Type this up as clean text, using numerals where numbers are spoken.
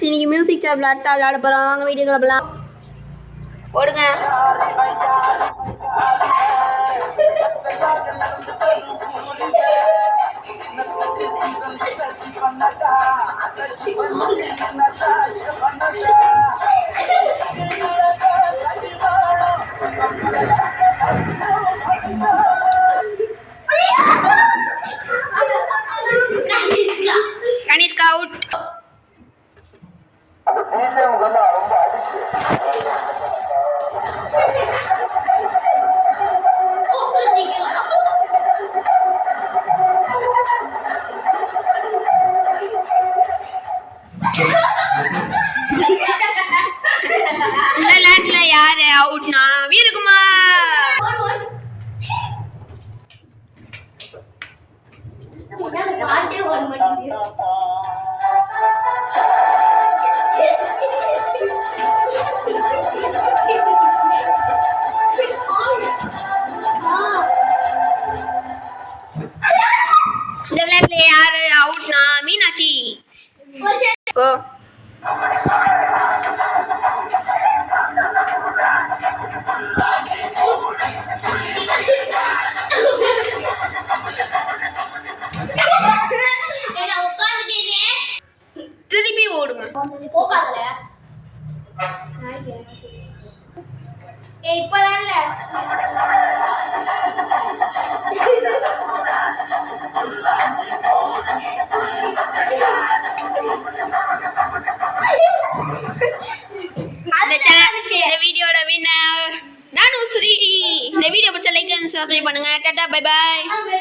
Friends, இன்னைக்கு music சேர் விளையாட போகிறோம். வாங்க வீடியோக்குள்ள போகலாம். ஓடுங்க. கனிஷ்கா அவுட். இந்த லேட்ல யாரு அவுட்னா வீரகுமார். இந்த விளையாட்டுல யாரு அவுட்னா மீனாட்சி. ஓ திருப்பி ஓடுங்க. இப்பதான்ல இந்த வீடியோட வின்னர் நானுஸ்ரீ. இந்த வீடியோ பிடிச்ச லைக் அண்ட் சப்ஸ்கிரைப் பண்ணுங்க. Tata bye by.